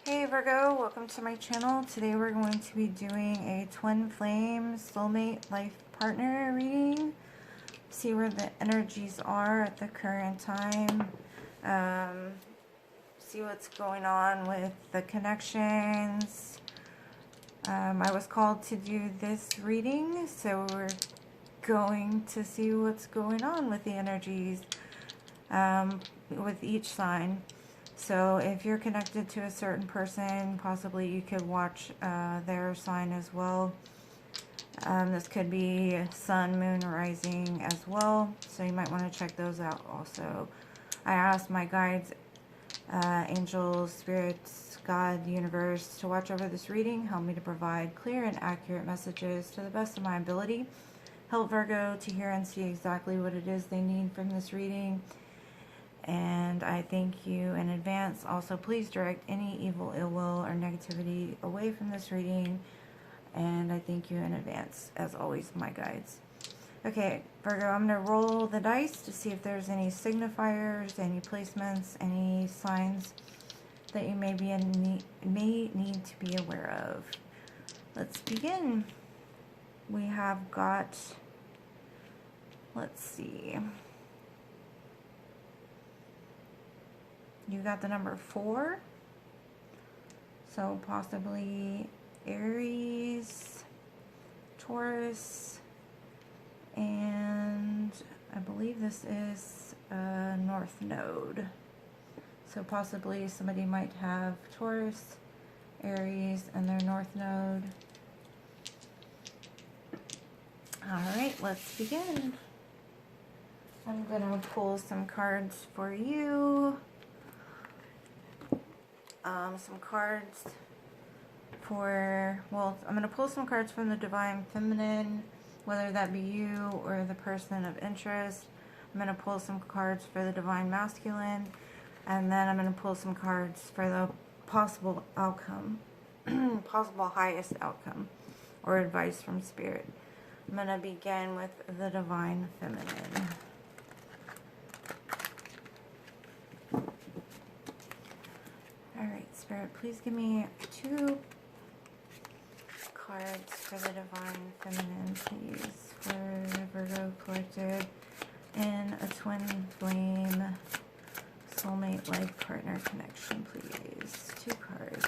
Hey Virgo, welcome to my channel. Today we're going to be doing a twin flame soulmate life partner reading. See where the energies are at the current time. See what's going on with the connections. I was called to do this reading, so we're going to see what's going on with the energies with each sign. So if you're connected to a certain person, possibly you could watch their sign as well. This could be sun, moon, rising as well. So you might want to check those out also. I asked my guides, angels, spirits, God, the universe to watch over this reading. Help me to provide clear and accurate messages to the best of my ability. Help Virgo to hear and see exactly what it is they need from this reading. And I thank you in advance. Also, please direct any evil, ill will, or negativity away from this reading. And I thank you in advance, as always, my guides. Okay, Virgo, I'm going to roll the dice to see if there's any signifiers, any placements, any signs that you may need to be aware of. Let's begin. We have got, let's see. You got the number 4, so possibly Aries, Taurus, and I believe this is a North Node. So possibly somebody might have Taurus, Aries, and their North Node. Alright, let's begin. I'm going to pull some cards for you. Some cards for, well, I'm going to pull some cards from the Divine Feminine, whether that be you or the person of interest. I'm going to pull some cards for the Divine Masculine, and then I'm going to pull some cards for the possible outcome, possible highest outcome, or advice from Spirit. I'm going to begin with the Divine Feminine. Alright, Spirit, please give me 2 cards for the Divine Feminine, please, for Virgo Collective in a twin flame soulmate life partner connection, please. 2 cards.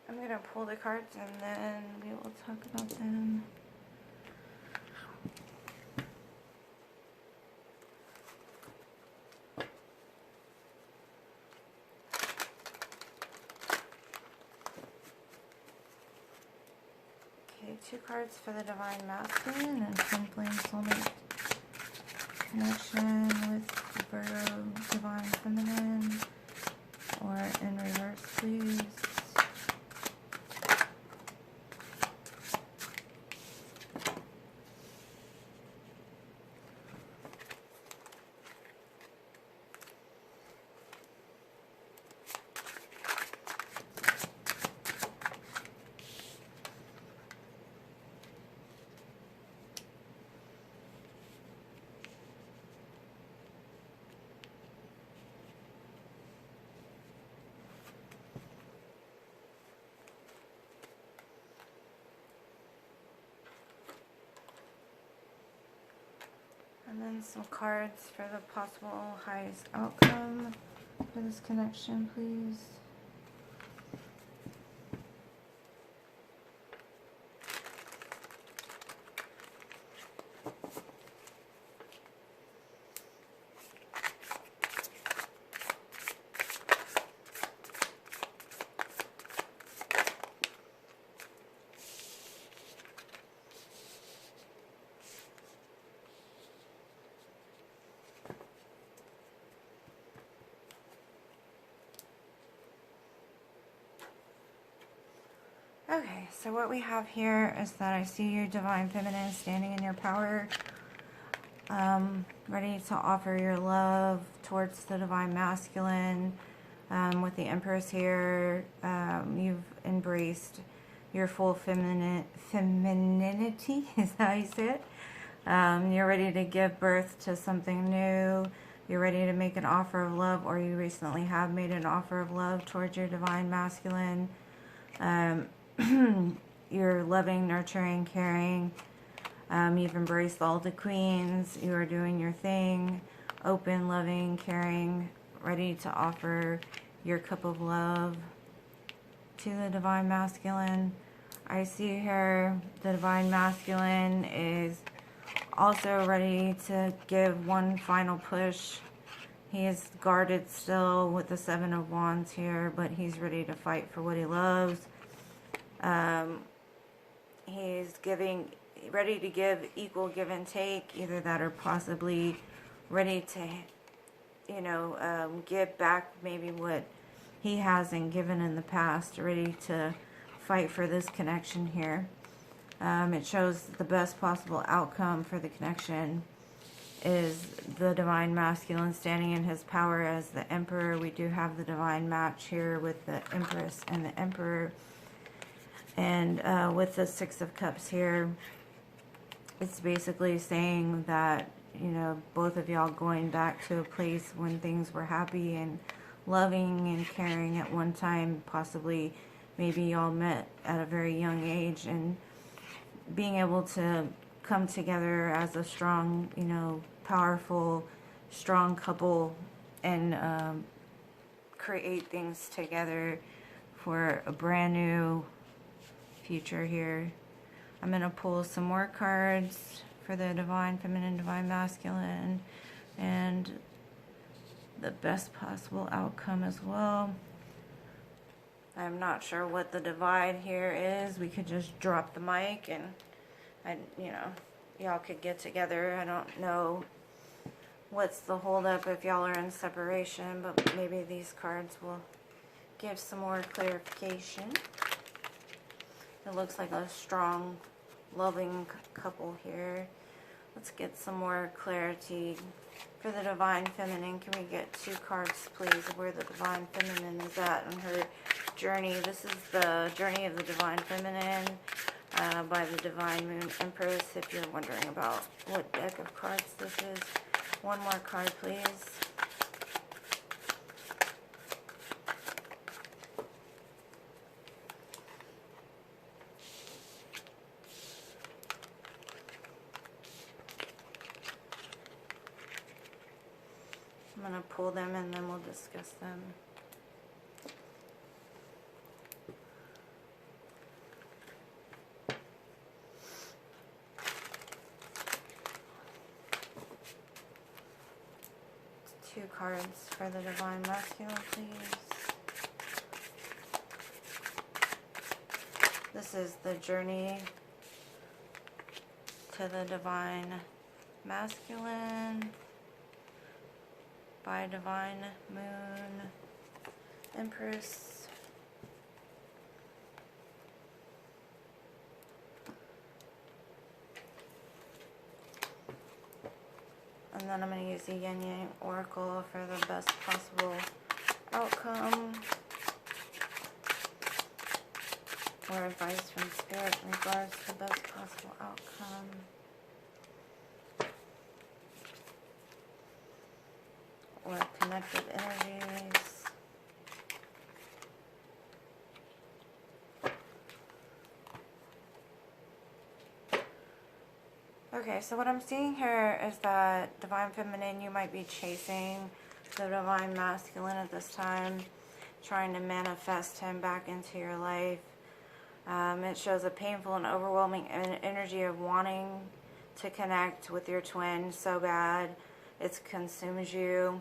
I'm going to pull the cards and then we will talk about them. Okay, 2 cards for the Divine Masculine and twin flame soulmate connection with Virgo Divine Feminine, or in reverse, please. And then some cards for the possible highest outcome for this connection, please. Okay, so what we have here is that I see your Divine Feminine standing in your power, ready to offer your love towards the Divine Masculine, With the Empress here, you've embraced your full femininity, is that how you say it? You're ready to give birth to something new. You're ready to make an offer of love, or you recently have made an offer of love towards your divine masculine. You're loving, nurturing, caring. You've embraced all the queens. You are doing your thing. Open, loving, caring, ready to offer your cup of love to the divine masculine. I see here the divine masculine is also ready to give one final push. He is guarded still with the Seven of Wands here, but he's ready to fight for what he loves. He's ready to give equal give and take, either that or possibly ready to, give back maybe what he hasn't given in the past, ready to fight for this connection here. It shows the best possible outcome for the connection is the divine masculine standing in his power as the Emperor. We do have the divine match here with the Empress and the Emperor. And with the Six of Cups here, it's basically saying that, both of y'all going back to a place when things were happy and loving and caring at one time. Possibly, maybe y'all met at a very young age, and being able to come together as a strong, powerful, strong couple and create things together for a brand new future here. I'm going to pull some more cards for the divine feminine, divine masculine, and the best possible outcome as well. I'm not sure what the divide here is. We could just drop the mic and y'all could get together. I don't know what's the holdup if y'all are in separation, but maybe these cards will give some more clarification. It looks like a strong, loving couple here. Let's get some more clarity. For the divine feminine, can we get 2 cards, please, where the divine feminine is at in her journey? This is the journey of the divine feminine by the divine moon Empress, if you're wondering about what deck of cards this is. One more card, please. I'm going to pull them and then we'll discuss them. Two cards for the divine masculine, please. This is the journey to the divine masculine by divine moon Empress. And then I'm going to use the Yin Yang Oracle for the best possible outcome, or advice from Spirit in regards to the best possible outcome. Or connected energies. Okay, so what I'm seeing here is that divine feminine, you might be chasing the divine masculine at this time, trying to manifest him back into your life. It shows a painful and overwhelming energy of wanting to connect with your twin so bad it consumes you.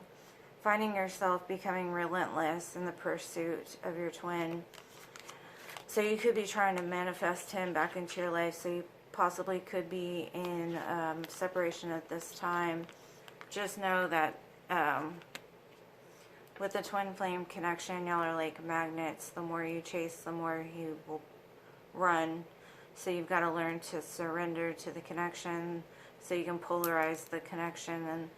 Finding yourself becoming relentless in the pursuit of your twin. So you could be trying to manifest him back into your life. So you possibly could be in separation at this time. Just know that with the twin flame connection, y'all are like magnets. The more you chase, the more he will run. So you've got to learn to surrender to the connection so you can polarize the connection and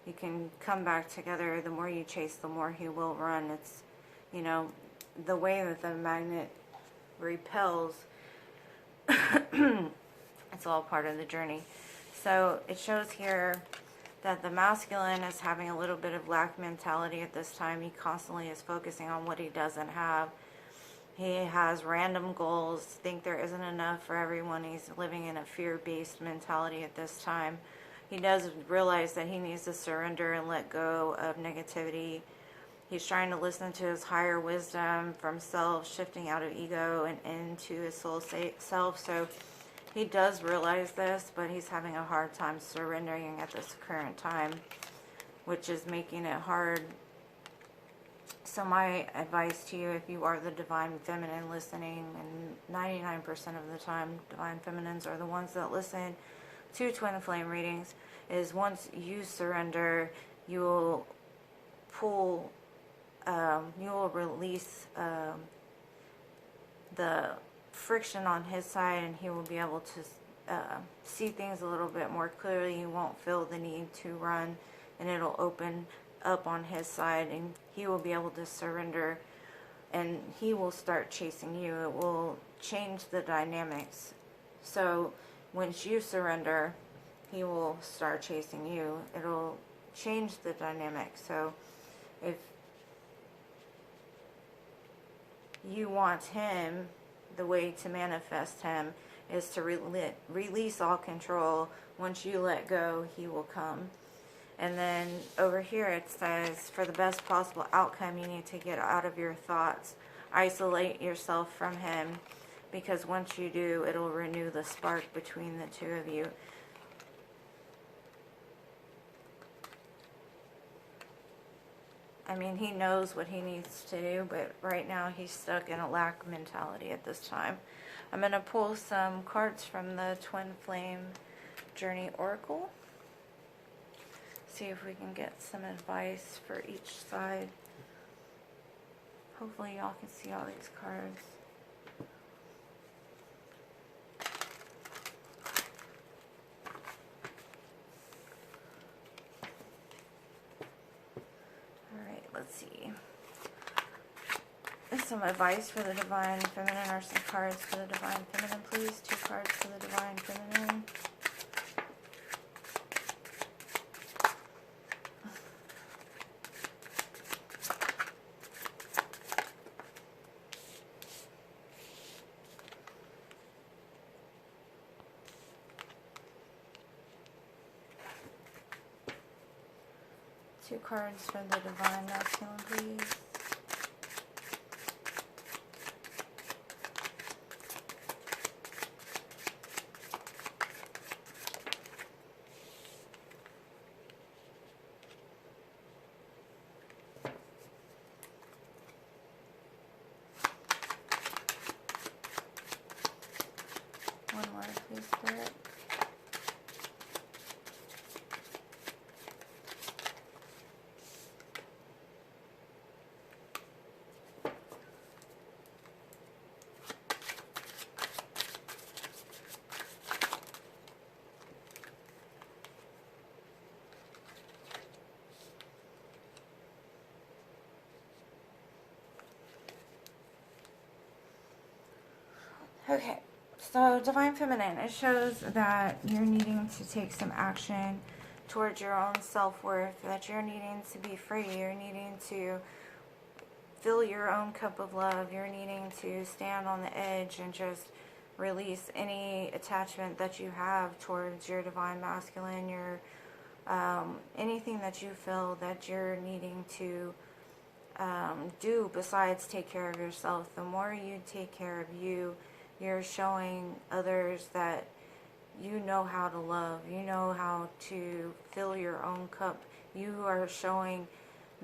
you can come back together. The more you chase, the more he will run. It's You know, the way that the magnet repels, it's all part of the journey. So it shows here that the masculine is having a little bit of lack mentality at this time. He constantly is focusing on what he doesn't have. He has random goals, think there isn't enough for everyone. He's living in a fear-based mentality at this time. He does realize that he needs to surrender and let go of negativity. He's trying to listen to his higher wisdom from self, shifting out of ego and into his soul self. So he does realize this, but he's having a hard time surrendering at this current time, which is making it hard. So my advice to you, if you are the Divine Feminine listening, and 99% of the time Divine Feminines are the ones that listen to Twin Flame readings, is once you surrender, you will pull, you will release the friction on his side, and he will be able to see things a little bit more clearly. You won't feel the need to run, and it'll open up on his side, and he will be able to surrender, and he will start chasing you. It will change the dynamics. So once you surrender, he will start chasing you. It'll change the dynamic. So if you want him, the way to manifest him is to release all control. Once you let go, he will come. And then over here it says, for the best possible outcome, you need to get out of your thoughts. Isolate yourself from him, because once you do, it'll renew the spark between the two of you. I mean, he knows what he needs to do, but right now he's stuck in a lack mentality at this time. I'm going to pull some cards from the Twin Flame Journey Oracle. See if we can get some advice for each side. Hopefully y'all can see all these cards. Alright, let's see. Some advice for the Divine Feminine, or some cards for the Divine Feminine, please. 2 cards for the Divine Feminine. Two cards for the Divine Masculine, please. One more, please, Spirit. Okay, so Divine Feminine, it shows that you're needing to take some action towards your own self-worth, that you're needing to be free, you're needing to fill your own cup of love, you're needing to stand on the edge and just release any attachment that you have towards your Divine Masculine, your anything that you feel that you're needing to do besides take care of yourself. The more you take care of you, you're showing others that you know how to love, you know how to fill your own cup. You are showing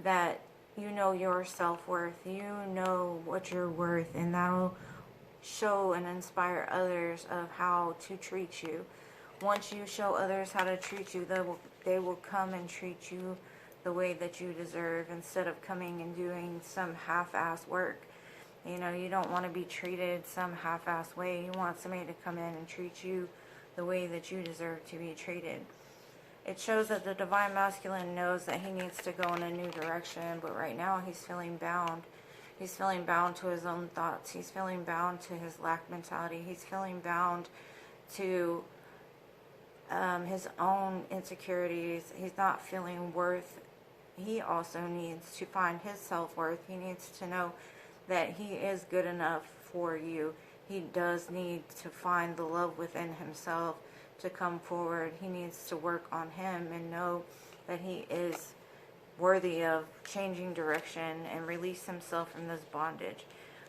that you know your self-worth, you know what you're worth, and that'll show and inspire others of how to treat you. Once you show others how to treat you, they will come and treat you the way that you deserve, instead of coming and doing some half-ass work. You know, you don't want to be treated some half-ass way. You want somebody to come in and treat you the way that you deserve to be treated. It shows that the Divine Masculine knows that he needs to go in a new direction, but right now he's feeling bound. He's feeling bound to his own thoughts. He's feeling bound to his lack mentality. He's feeling bound to his own insecurities. He's not feeling worth. He also needs to find his self-worth. He needs to know that he is good enough for you. He does need to find the love within himself to come forward. He needs to work on him and know that he is worthy of changing direction and release himself from this bondage.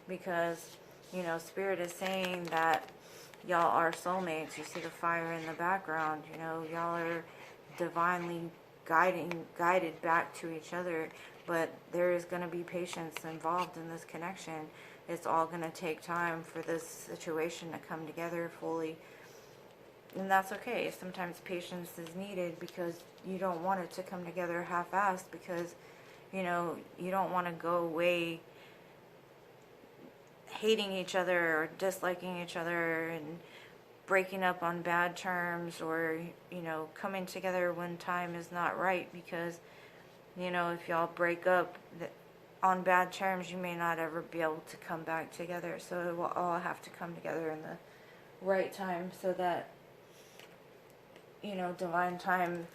Because, you know, Spirit is saying that y'all are soulmates. You see the fire in the background. You know, y'all are divinely guided back to each other. But there is going to be patience involved in this connection. It's all going to take time for this situation to come together fully. And that's okay. Sometimes patience is needed because you don't want it to come together half-assed, because, you know, you don't want to go away hating each other or disliking each other and breaking up on bad terms, or, you know, coming together when time is not right, because, you know, if y'all break up on bad terms, you may not ever be able to come back together. So it will all have to come together in the right time, so that, you know, divine time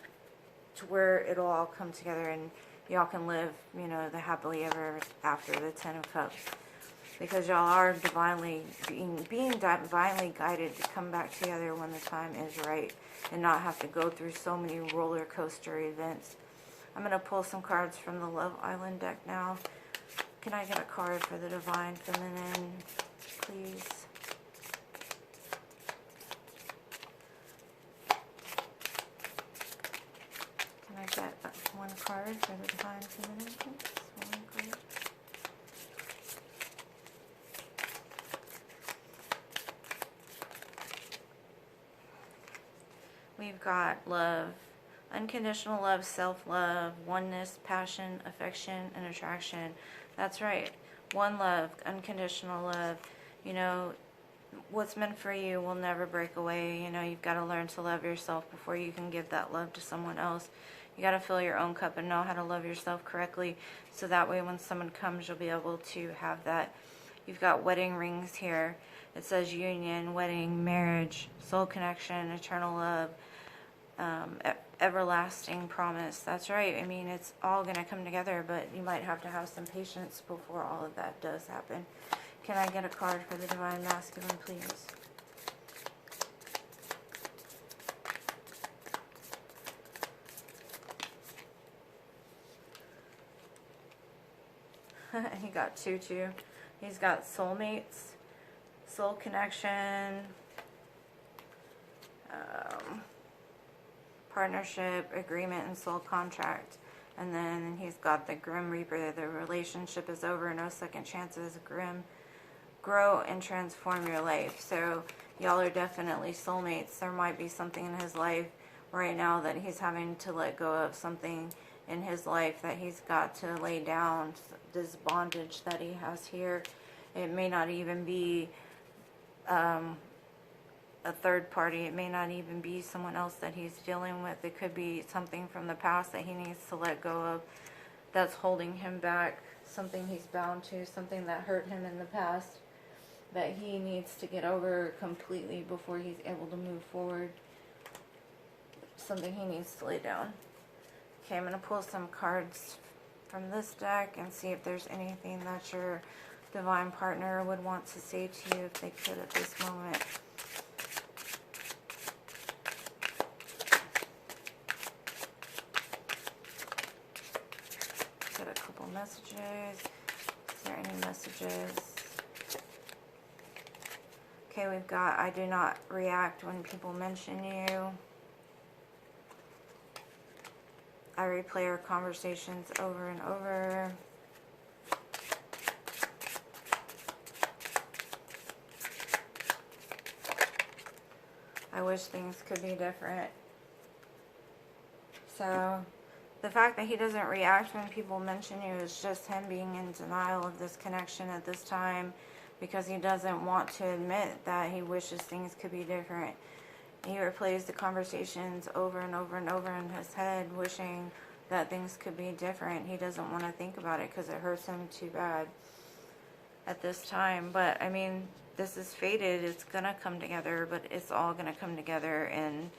to where it'll all come together and y'all can live, you know, the happily ever after, the 10 of Cups. Because y'all are divinely being divinely guided to come back together when the time is right, and not have to go through so many roller coaster events. I'm going to pull some cards from the Love Island deck now. Can I get a card for the Divine Feminine, please? Can I get one card for the Divine Feminine, please? One card. We've got love, unconditional love, self-love, oneness, passion, affection, and attraction. That's right. One love, unconditional love. You know, what's meant for you will never break away. You know, you've got to learn to love yourself before you can give that love to someone else. You got to fill your own cup and know how to love yourself correctly, so that way when someone comes, you'll be able to have that. You've got wedding rings here. It says union, wedding, marriage, soul connection, eternal love, everlasting promise. That's right. I mean, it's all going to come together, but you might have to have some patience before all of that does happen. Can I get a card for the Divine Masculine, please? He got two. He's got soulmates, soul connection, partnership, agreement, and soul contract. And then he's got the Grim Reaper. The relationship is over. No second chances. Grim. Grow and transform your life. So y'all are definitely soulmates. There might be something in his life right now that he's having to let go of, something in his life that he's got to lay down, this bondage that he has here. It may not even be a third party. It may not even be someone else that he's dealing with. It could be something from the past that he needs to let go of, that's holding him back, something he's bound to, something that hurt him in the past that he needs to get over completely before he's able to move forward, something he needs to lay down. Okay, I'm going to pull some cards from this deck and see if there's anything that your divine partner would want to say to you if they could at this moment. Get a couple messages. Is there any messages? Okay, we've got, I do not react when people mention you. I replay our conversations over and over. I wish things could be different. So the fact that he doesn't react when people mention you is just him being in denial of this connection at this time, because he doesn't want to admit that he wishes things could be different. He replays the conversations over and over and over in his head, wishing that things could be different. He doesn't want to think about it because it hurts him too bad. at this time. But I mean, this is fated. It's gonna come together, but it's all gonna come together in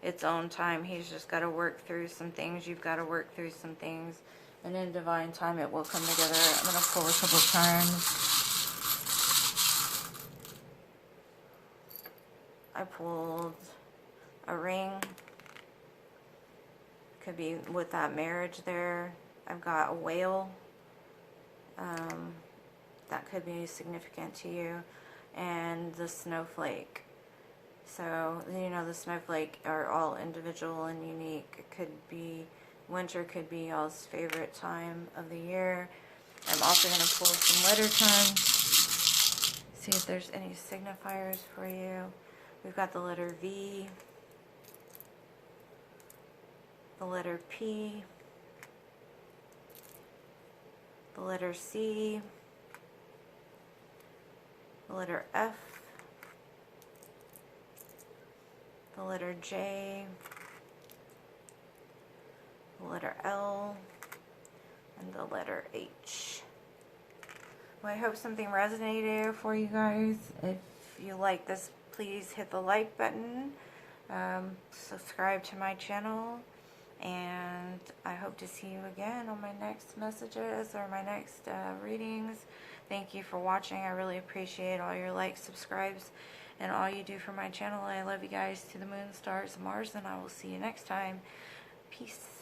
its own time. He's just got to work through some things. You've got to work through some things, and in divine time it will come together. I'm gonna pull a couple charms. I pulled a ring. Could be with that marriage there. I've got a whale. That could be significant to you. And the snowflake. So, you know, the snowflake are all individual and unique. It could be, winter could be y'all's favorite time of the year. I'm also going to pull some letter charms. See if there's any signifiers for you. We've got the letter V, the letter P, the letter C, the letter F, the letter J, the letter L, and the letter H. Well, I hope something resonated for you guys. If you like this, please hit the like button, subscribe to my channel, and I hope to see you again on my next messages or my next readings. Thank you for watching. I really appreciate all your likes, subscribes, and all you do for my channel. I love you guys to the moon, stars, and Mars, and I will see you next time. Peace.